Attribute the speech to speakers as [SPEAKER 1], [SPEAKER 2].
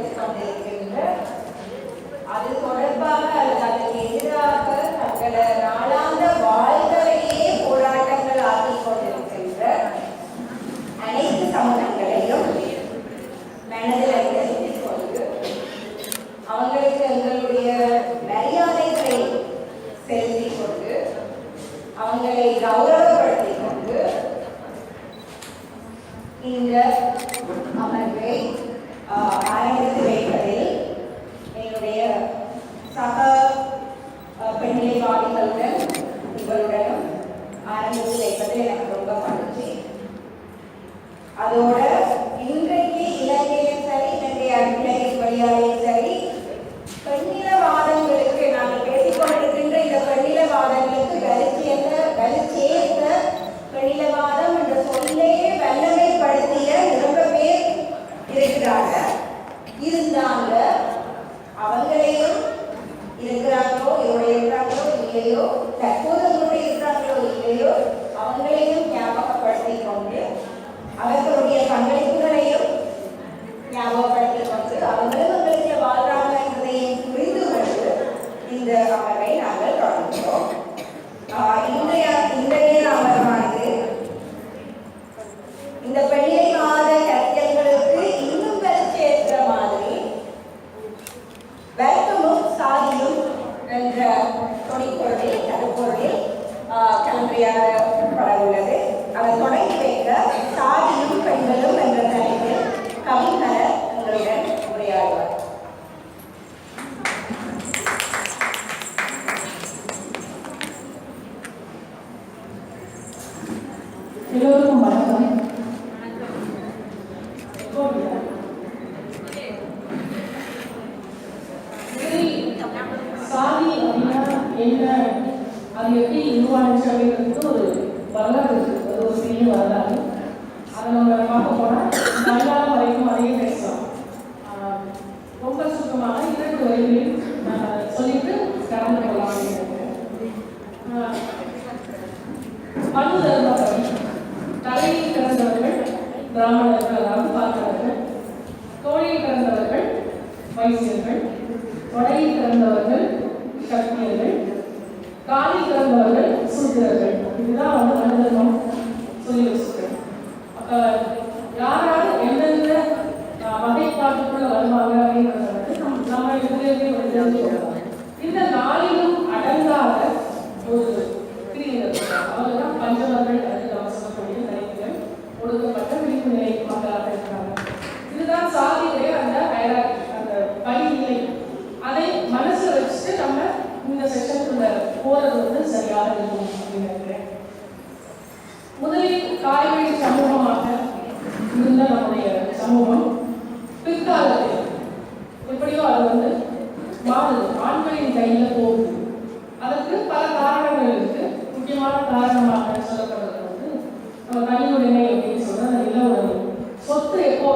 [SPEAKER 1] முன்னெடுத்துக் கொண்டிருக்கின்ற அது தொடர்பாக அல்லது அதற்கு எதிராக தங்கள நாளாந்த வாழ்க்கையே போராட்டங்கள் ஆக்கிக் கொண்டிருக்கின்ற அனைத்து சமூகங்களையும் மனதில் நிறுத்திக் கொண்டு அவங்களுக்கு எங்களுடைய மரியாதைகளை செலுத்திக் கொண்டு அவங்களை கௌரவப்படுத்திக் கொண்டு இந்த அமர்வை ஆரம்பித்து வைப்பதில் என்னுடைய சக பெண்ணிலைவாதிகளுடன் உங்களுடனும் ஆரம்பித்து வைப்பதில் எனக்கு ரொம்ப மகிழ்ச்சி. அதோட இன்றைக்கு இலங்கையும் சரி இலங்கை வழியாலையும் சரி பெண்ணிலவாதங்களுக்கு நாங்கள் பேசிக்கொண்டிருக்கின்ற இந்த பெண்ணிலவாதங்களுக்கு வலிச்சேர்த்த பெண்ணிலவாதம் என்ற சொல்லையே வல்லமைப்படுத்திய ரொம்ப பேர் இருக்கிறாங்க. இருந்தாங்க அவங்களையும் இருக்கிறாங்களோ இருக்கிறாங்களோ இல்லையோ தற்போது அவங்களுடைய இருக்கிறாங்களோ இல்லையோ அவங்களையும் ஞாபகப்படுத்திக் கொண்டு அவர்களுடைய பங்களிப்புகளையும் ஞாபகப்படுத்திக் கொண்டு அவங்களும் அவங்களுக்கு வாழ்றாங்க என்பதையும் புரிந்து கொண்டு இந்த அமர்வை நாங்கள் தொடங்குகிறோம். இன்றைய அமர்வானது இந்த பெண்ணிலைவாத கருத்தியல்களுக்கு இன்னும் வலிச்சேர்க்கிற மாதிரி வெல்கமும் சாதியும் என்ற துணைப்பொருளில் கருப்பொருளில் கலந்துரையாடப்பட உள்ளது. அதை தொடங்கி வைக்க சாதியும் பெண்களும் என்ற தலைப்பில் கவிஞர் உங்களுடன் உரையாடுவார்.
[SPEAKER 2] எல்லோருக்கும் வணக்கம். சாதி அப்படின்னா என்ன, அது எப்படி உருவானுச்சு அப்படிங்கிறது ஒரு வரலாறு இருக்கு. அது ஒரு சிறிய வரலாறு. அதை நம்ம பார்க்க போனால் நல்லாலும் வரைக்கும் அதையே பேசலாம். ரொம்ப சுத்தமாக 2 வரிகளில் சொல்லிட்டு கடந்து போகலாம் அப்படின்னு மனு தர்மபடி தலையில் பிறந்தவர்கள் பிராமணர்கள், அதாவது பார்க்கிறவர்கள், தோழில் பிறந்தவர்கள் வைசியர்கள், தொடையில் பிறந்தவர்கள் சக்தியர்கள், காலில் பிறந்தவர்கள் சூத்திரர்கள். இதுதான் மனு தர்மம் சொல்லி வச்சுருக்கேன். அப்போ யாராவது எந்தெந்த வகைப்பாட்டுக்குள்ள வருவாங்க அப்படின்றது நம்ம இதுலேயே தெரிஞ்சுக்கலாம். இந்த 4லும் அடங்காத ஒரு பிரிவினர் அவங்கதான் பஞ்சவர்கள் அல்லது அவசரக்கூடிய தனித்திகள் ஒடுக்கப்பட்ட விழிப்பு நிலை மக்களாக இருக்கிறாங்க. இதுதான் சாதியுடைய அந்த ஹைரார்கி, அந்த படிநிலை. அதை மனசுல வச்சுட்டு நம்ம இந்த செஷனுக்குள்ள போறது சரியாக இருக்கும் அப்படின்னு நினைக்கிறேன். முதலில் காய்கறி சமூகமாக இருந்த நம்முடைய சமூகம் பிற்காலத்தில் எப்படியோ அது மாறுது, ஆண்களின் கையில போகுது. அதற்கு பல காரணங்கள் இருக்கு. முக்கியமான காரணமாக சொல்லப்படுறது நம்ம தனி உடைமை அப்படின்னு சொல்ற நில உடைமை. சொத்து எப்போ